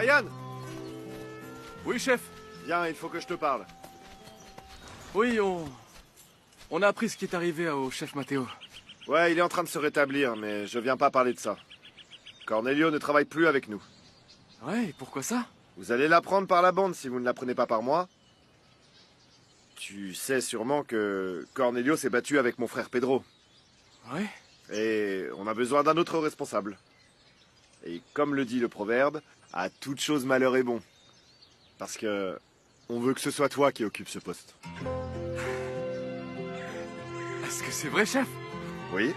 Ryan! Oui, chef. Viens, il faut que je te parle. Oui, on a appris ce qui est arrivé au chef Matteo. Ouais, il est en train de se rétablir, mais je viens pas parler de ça. Cornelio ne travaille plus avec nous. Ouais, et pourquoi ça? Vous allez l'apprendre par la bande si vous ne l'apprenez pas par moi. Tu sais sûrement que Cornelio s'est battu avec mon frère Pedro. Ouais. Et on a besoin d'un autre responsable. Et comme le dit le proverbe, à toute chose malheur est bon. Parce que on veut que ce soit toi qui occupe ce poste. Est-ce que c'est vrai, chef? Oui?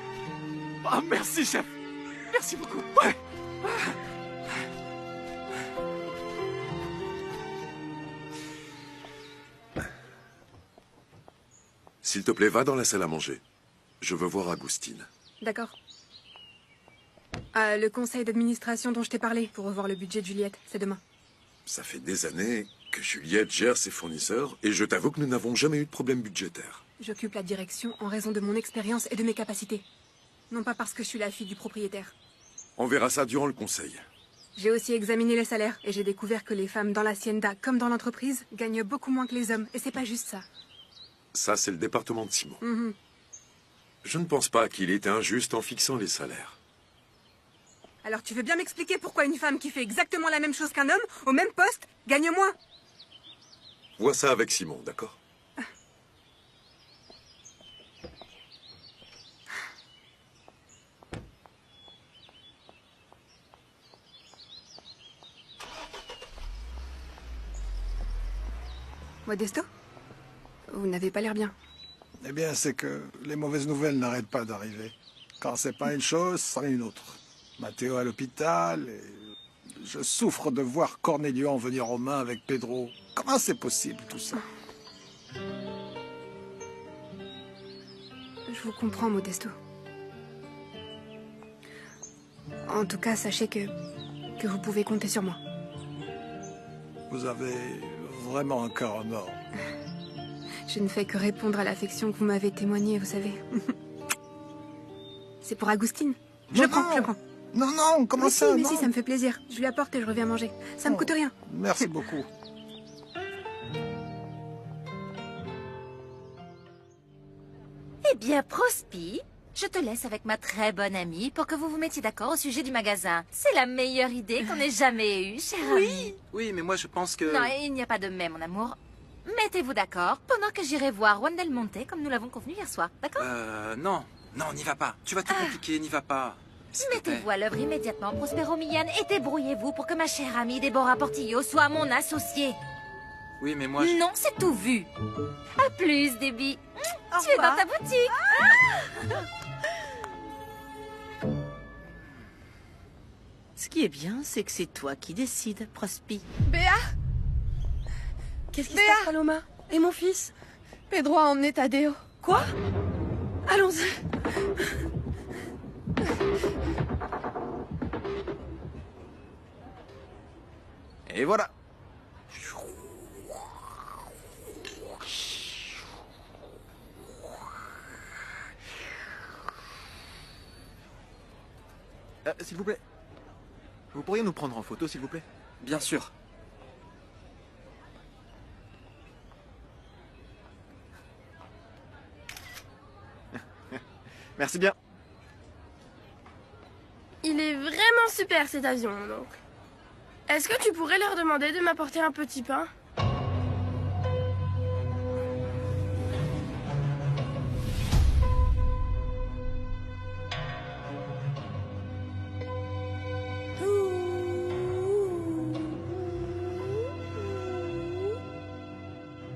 Ah, merci, chef. Merci beaucoup. Ouais. S'il te plaît, va dans la salle à manger. Je veux voir Agustine. D'accord. Le conseil d'administration dont je t'ai parlé pour revoir le budget de Juliette, c'est demain. Ça fait des années que Juliette gère ses fournisseurs et je t'avoue que nous n'avons jamais eu de problème budgétaire. J'occupe la direction en raison de mon expérience et de mes capacités. Non pas parce que je suis la fille du propriétaire. On verra ça durant le conseil. J'ai aussi examiné les salaires et j'ai découvert que les femmes dans l'hacienda comme dans l'entreprise gagnent beaucoup moins que les hommes. Et c'est pas juste ça. Ça, c'est le département de Simon. Mhm. Je ne pense pas qu'il était injuste en fixant les salaires. Alors tu veux bien m'expliquer pourquoi une femme qui fait exactement la même chose qu'un homme, au même poste, gagne moins? Vois ça avec Simon, d'accord? Modesto? Vous n'avez pas l'air bien. Eh bien, c'est que les mauvaises nouvelles n'arrêtent pas d'arriver. Quand c'est pas une chose, c'en est une autre. Matteo à l'hôpital, et je souffre de voir Cornelio en venir aux mains avec Pedro. Comment c'est possible, tout ça? Je vous comprends, Modesto. En tout cas, sachez que vous pouvez compter sur moi. Vous avez vraiment un cœur en or. Je ne fais que répondre à l'affection que vous m'avez témoignée, vous savez. C'est pour Agustine. Je prends. Non, non, comment Mais ça? si, mais non. si, ça me fait plaisir. Je lui apporte et je reviens manger. Ça me coûte rien. Merci beaucoup. Eh bien, Prospi, je te laisse avec ma très bonne amie pour que vous vous mettiez d'accord au sujet du magasin. C'est la meilleure idée qu'on ait jamais eue, chère amie. Oui, mais moi je pense que... Non, il n'y a pas de mais, mon amour. Mettez-vous d'accord pendant que j'irai voir Juan del Monte comme nous l'avons convenu hier soir, d'accord? Non. Non, n'y va pas. Tu vas tout compliquer, n'y va pas. S'il te plaît. Mettez-vous à l'œuvre immédiatement, Prospero Millán, et débrouillez-vous pour que ma chère amie Déborah Portillo soit mon associée. Oui, mais moi... Non, c'est tout vu. À plus, Debbie. Tu es dans ta boutique. Ce qui est bien, c'est que c'est toi qui décides, Prospi. Béa! Qu'est-ce qui se Béa! passe, Paloma? Et mon fils? Pedro a emmené Tadeo. Quoi? Allons-y. Et voilà. S'il vous plaît. Vous pourriez nous prendre en photo, s'il vous plaît? Bien sûr. Merci bien. Il est vraiment super cet avion, mon oncle. Est-ce que tu pourrais leur demander de m'apporter un petit pain?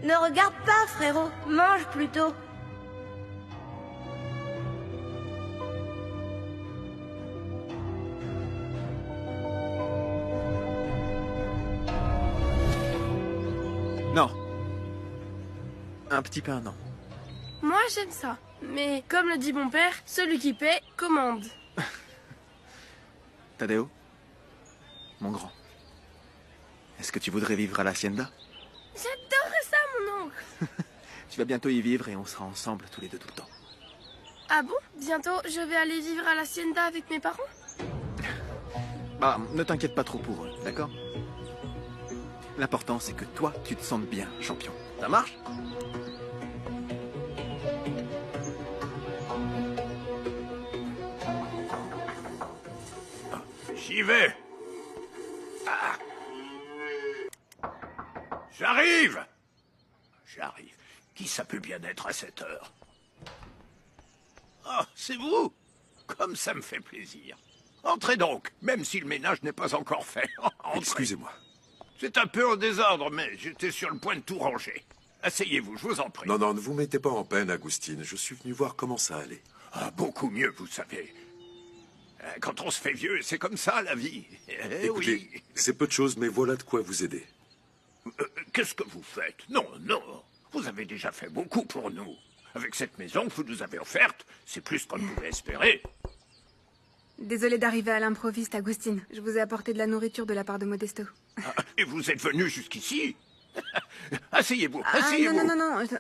Ne regarde pas, frérot. Mange plutôt. Non. Un petit pain, non. Moi, j'aime ça. Mais comme le dit mon père, celui qui paie, commande. Tadeo, mon grand, est-ce que tu voudrais vivre à l'hacienda? J'adorerais ça, mon oncle. Tu vas bientôt y vivre et on sera ensemble tous les deux tout le temps. Ah bon? Bientôt, je vais aller vivre à l'hacienda avec mes parents? Bah, ne t'inquiète pas trop pour eux, d'accord? L'important, c'est que toi, tu te sentes bien, champion. Ça marche? J'y vais. J'arrive. J'arrive. Qui ça peut bien être à cette heure? Ah, c'est vous? Comme ça me fait plaisir. Entrez donc, même si le ménage n'est pas encore fait. Entrez. Excusez-moi. C'est un peu en désordre, mais j'étais sur le point de tout ranger. Asseyez-vous, je vous en prie. Non, non, ne vous mettez pas en peine, Agustine. Je suis venu voir comment ça allait. Ah, beaucoup mieux, vous savez. Quand on se fait vieux, c'est comme ça, la vie. Écoutez, Oui. c'est peu de choses, mais voilà de quoi vous aider. Qu'est-ce que vous faites? Non, non. Vous avez déjà fait beaucoup pour nous. Avec cette maison que vous nous avez offerte, c'est plus qu'on ne pouvait espérer. Désolée d'arriver à l'improviste, Agustine. Je vous ai apporté de la nourriture de la part de Modesto. Et vous êtes venu jusqu'ici? Asseyez-vous, Ah, asseyez-vous.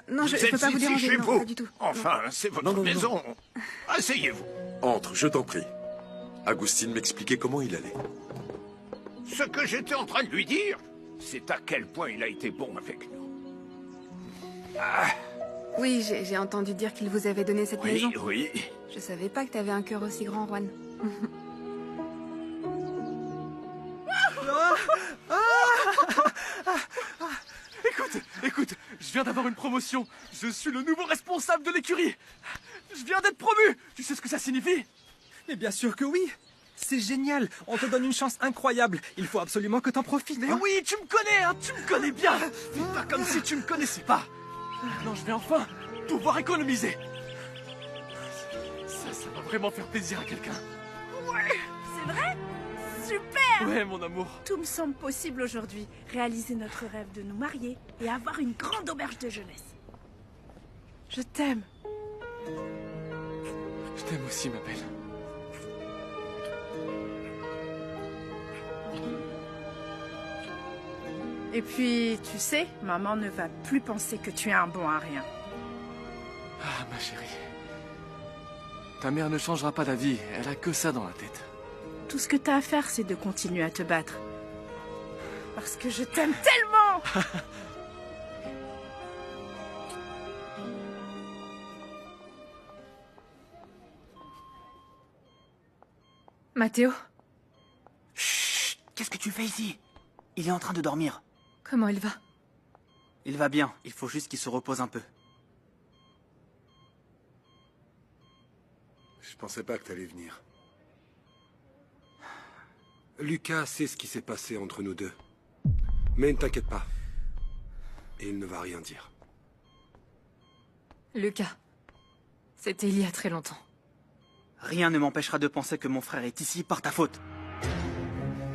Non, je Vous peux pas êtes vous ici déranger, chez non, vous. pas du tout. Enfin, c'est votre Non. maison. Asseyez-vous. Entre, je t'en prie. Agustine m'expliquait comment il allait. Ce que j'étais en train de lui dire, c'est à quel point il a été bon avec nous. Oui, j'ai entendu dire qu'il vous avait donné cette maison. Oui. Je savais pas que t'avais un cœur aussi grand, Juan. Écoute, je viens d'avoir une promotion. Je suis le nouveau responsable de l'écurie. Je viens d'être promu. Tu sais ce que ça signifie? Mais bien sûr que oui. C'est génial. On te donne une chance incroyable. Il faut absolument que t'en profites. Mais oui, tu me connais, hein, tu me connais bien. Fais pas comme si tu me connaissais pas. Non, je vais enfin pouvoir économiser. Ça va vraiment faire plaisir à quelqu'un. Ouais, c'est vrai? Super! Ouais, mon amour. Tout me semble possible aujourd'hui. Réaliser notre rêve de nous marier et avoir une grande auberge de jeunesse. Je t'aime. Je t'aime aussi, ma belle. Et puis, tu sais, maman ne va plus penser que tu es un bon à rien. Ah, ma chérie. Ta mère ne changera pas d'avis. Elle a que ça dans la tête. Tout ce que t'as à faire, c'est de continuer à te battre. Parce que je t'aime tellement! Matteo, Chut! Qu'est-ce que tu fais ici? Il est en train de dormir. comment il va? Il va bien, il faut juste qu'il se repose un peu. Je pensais pas que t'allais venir. Lucas sait ce qui s'est passé entre nous deux. Mais ne t'inquiète pas. Il ne va rien dire. Lucas, c'était il y a très longtemps. Rien ne m'empêchera de penser que mon frère est ici par ta faute.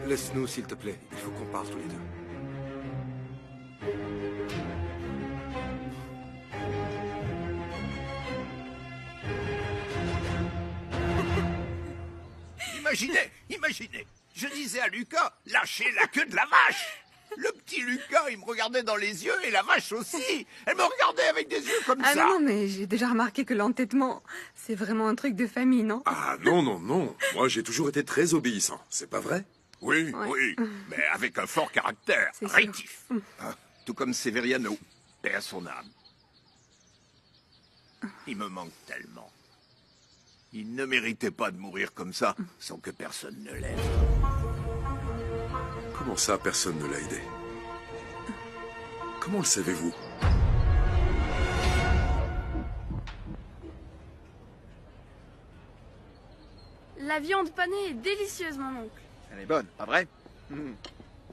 Laisse-nous, s'il te plaît. Il faut qu'on parle tous les deux. Imaginez. Je disais à Lucas, lâchez la queue de la vache. Le petit Lucas, il me regardait dans les yeux et la vache aussi. Elle me regardait avec des yeux comme ça. Non, mais j'ai déjà remarqué que l'entêtement, c'est vraiment un truc de famille, non? Ah non. Moi, j'ai toujours été très obéissant. C'est pas vrai? Oui, mais avec un fort caractère, rétif. Tout comme Severiano, paix à son âme. Il me manque tellement. Il ne méritait pas de mourir comme ça, sans que personne ne l'aide. Comment ça, personne ne l'a aidé? Comment le savez-vous? La viande panée est délicieuse, mon oncle. Elle est bonne, pas vrai?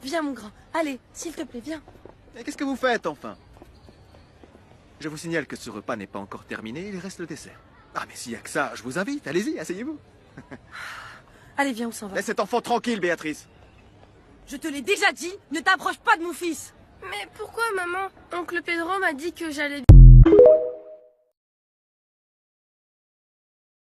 Viens, mon grand. Allez, s'il te plaît, viens. Mais qu'est-ce que vous faites, enfin? Je vous signale que ce repas n'est pas encore terminé, il reste le dessert. Ah, mais s'il y a que ça, je vous invite, allez-y, asseyez-vous. Allez, viens, on s'en va. Laisse cet enfant tranquille, Béatrice. Je te l'ai déjà dit, ne t'approche pas de mon fils. Mais pourquoi, maman? Oncle Pedro m'a dit que j'allais...